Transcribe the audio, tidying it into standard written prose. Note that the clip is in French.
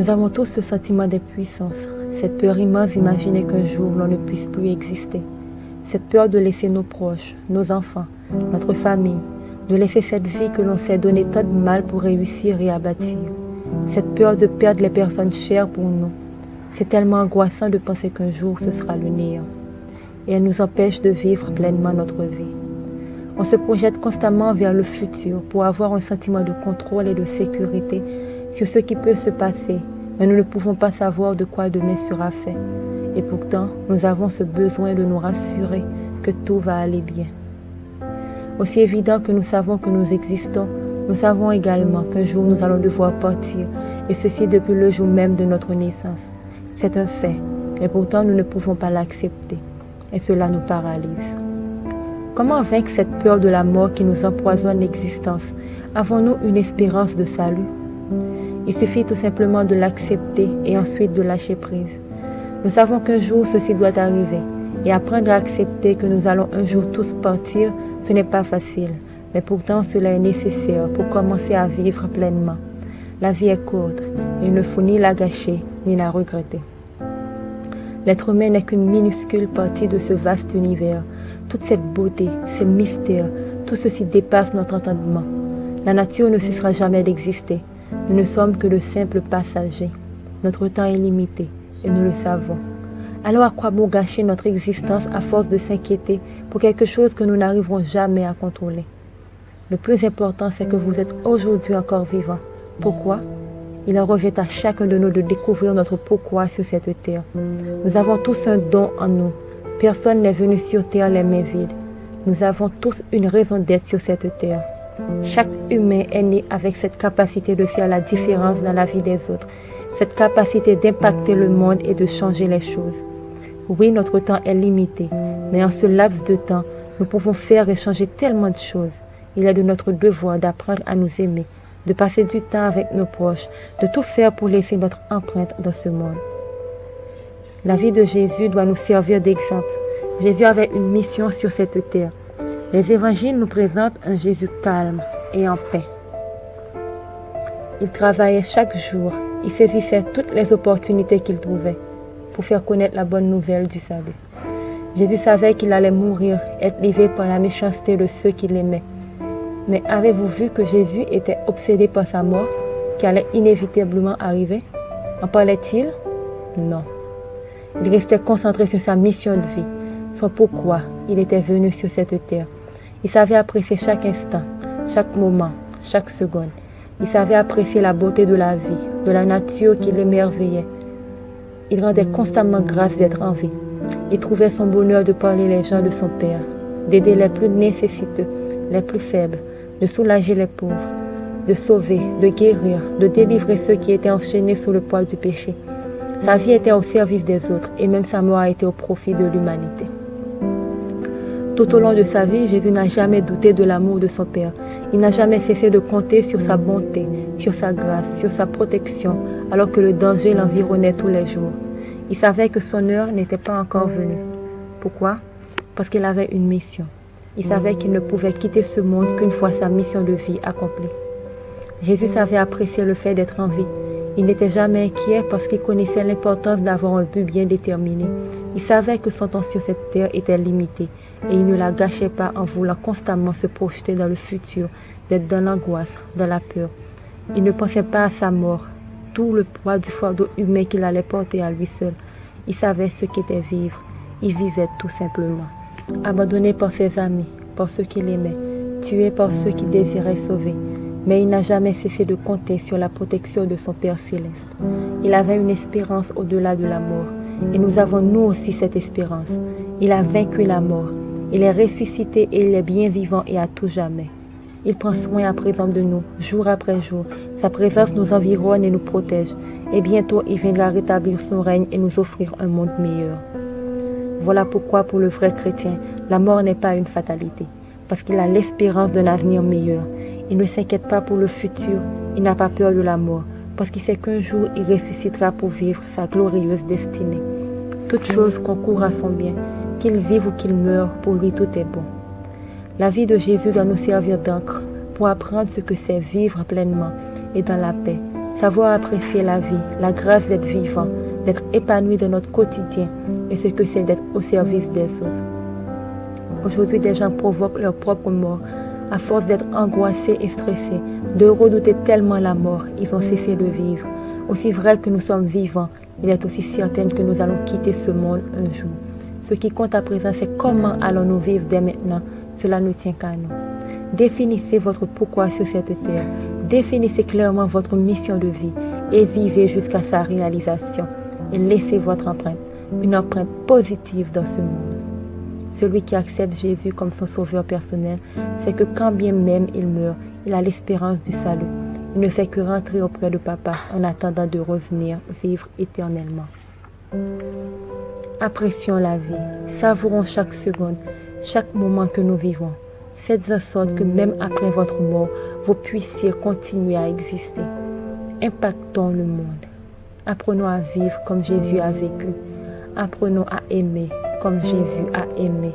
Nous avons tous ce sentiment d'impuissance, cette peur immense d'imaginer qu'un jour l'on ne puisse plus exister, cette peur de laisser nos proches, nos enfants, notre famille, de laisser cette vie que l'on s'est donné tant de mal pour réussir et à bâtir, cette peur de perdre les personnes chères pour nous. C'est tellement angoissant de penser qu'un jour ce sera le néant, et elle nous empêche de vivre pleinement notre vie. On se projette constamment vers le futur pour avoir un sentiment de contrôle et de sécurité sur ce qui peut se passer, mais nous ne pouvons pas savoir de quoi demain sera fait. Et pourtant, nous avons ce besoin de nous rassurer que tout va aller bien. Aussi évident que nous savons que nous existons, nous savons également qu'un jour nous allons devoir partir, et ceci depuis le jour même de notre naissance. C'est un fait, mais pourtant nous ne pouvons pas l'accepter, et cela nous paralyse. Comment vaincre cette peur de la mort qui nous empoisonne l'existence? Avons-nous une espérance de salut? Il suffit tout simplement de l'accepter et ensuite de lâcher prise. Nous savons qu'un jour ceci doit arriver, et apprendre à accepter que nous allons un jour tous partir, ce n'est pas facile, mais pourtant cela est nécessaire pour commencer à vivre pleinement. La vie est courte, et il ne faut ni la gâcher, ni la regretter. L'être humain n'est qu'une minuscule partie de ce vaste univers. Toute cette beauté, ces mystères, tout ceci dépasse notre entendement. La nature ne cessera jamais d'exister. Nous ne sommes que de simples passagers. Notre temps est limité, et nous le savons. Alors à quoi bon gâcher notre existence à force de s'inquiéter pour quelque chose que nous n'arriverons jamais à contrôler? Le plus important, c'est que vous êtes aujourd'hui encore vivant. Pourquoi? Il en revient à chacun de nous de découvrir notre pourquoi sur cette terre. Nous avons tous un don en nous. Personne n'est venu sur terre les mains vides. Nous avons tous une raison d'être sur cette terre. Chaque humain est né avec cette capacité de faire la différence dans la vie des autres, cette capacité d'impacter le monde et de changer les choses. Oui, notre temps est limité, mais en ce laps de temps, nous pouvons faire et changer tellement de choses. Il est de notre devoir d'apprendre à nous aimer, de passer du temps avec nos proches, de tout faire pour laisser notre empreinte dans ce monde. La vie de Jésus doit nous servir d'exemple. Jésus avait une mission sur cette terre. Les évangiles nous présentent un Jésus calme et en paix. Il travaillait chaque jour, il saisissait toutes les opportunités qu'il trouvait pour faire connaître la bonne nouvelle du salut. Jésus savait qu'il allait mourir, être livré par la méchanceté de ceux qui l'aimaient. Mais avez-vous vu que Jésus était obsédé par sa mort, qui allait inévitablement arriver? En parlait-il? Non. Il restait concentré sur sa mission de vie, son pourquoi il était venu sur cette terre. Il savait apprécier chaque instant, chaque moment, chaque seconde. Il savait apprécier la beauté de la vie, de la nature qui l'émerveillait. Il rendait constamment grâce d'être en vie. Il trouvait son bonheur de parler les gens de son Père, d'aider les plus nécessiteux, les plus faibles, de soulager les pauvres, de sauver, de guérir, de délivrer ceux qui étaient enchaînés sous le poids du péché. Sa vie était au service des autres et même sa mort a été au profit de l'humanité. Tout au long de sa vie, Jésus n'a jamais douté de l'amour de son Père. Il n'a jamais cessé de compter sur sa bonté, sur sa grâce, sur sa protection, alors que le danger l'environnait tous les jours. Il savait que son heure n'était pas encore venue. Pourquoi? Parce qu'il avait une mission. Il savait qu'il ne pouvait quitter ce monde qu'une fois sa mission de vie accomplie. Jésus savait apprécier le fait d'être en vie. Il n'était jamais inquiet parce qu'il connaissait l'importance d'avoir un but bien déterminé. Il savait que son temps sur cette terre était limité et il ne la gâchait pas en voulant constamment se projeter dans le futur, d'être dans l'angoisse, dans la peur. Il ne pensait pas à sa mort, tout le poids du fardeau humain qu'il allait porter à lui seul. Il savait ce qu'était vivre. Il vivait tout simplement. Abandonné par ses amis, par ceux qui l'aimaient, tué par ceux qui désiraient sauver. Mais il n'a jamais cessé de compter sur la protection de son Père céleste. Il avait une espérance au-delà de la mort. Et nous avons nous aussi cette espérance. Il a vaincu la mort. Il est ressuscité et il est bien vivant et à tout jamais. Il prend soin à présent de nous, jour après jour. Sa présence nous environne et nous protège. Et bientôt, il viendra rétablir son règne et nous offrir un monde meilleur. Voilà pourquoi pour le vrai chrétien, la mort n'est pas une fatalité. Parce qu'il a l'espérance d'un avenir meilleur. Il ne s'inquiète pas pour le futur, il n'a pas peur de la mort, parce qu'il sait qu'un jour il ressuscitera pour vivre sa glorieuse destinée. Toute chose concourt à son bien, qu'il vive ou qu'il meure, pour lui tout est bon. La vie de Jésus doit nous servir d'encre pour apprendre ce que c'est vivre pleinement et dans la paix, savoir apprécier la vie, la grâce d'être vivant, d'être épanoui dans notre quotidien et ce que c'est d'être au service des autres. Aujourd'hui, des gens provoquent leur propre mort à force d'être angoissés et stressés, de redouter tellement la mort, ils ont cessé de vivre. Aussi vrai que nous sommes vivants, il est aussi certain que nous allons quitter ce monde un jour. Ce qui compte à présent, c'est comment allons-nous vivre dès maintenant. Cela ne tient qu'à nous. Définissez votre pourquoi sur cette terre. Définissez clairement votre mission de vie et vivez jusqu'à sa réalisation. Et laissez votre empreinte, une empreinte positive dans ce monde. Celui qui accepte Jésus comme son sauveur personnel, c'est que quand bien même il meurt, il a l'espérance du salut. Il ne fait que rentrer auprès de Papa en attendant de revenir vivre éternellement. Apprécions la vie, savourons chaque seconde, chaque moment que nous vivons. Faites en sorte que même après votre mort, vous puissiez continuer à exister. Impactons le monde. Apprenons à vivre comme Jésus a vécu. Apprenons à aimer comme Jésus a aimé.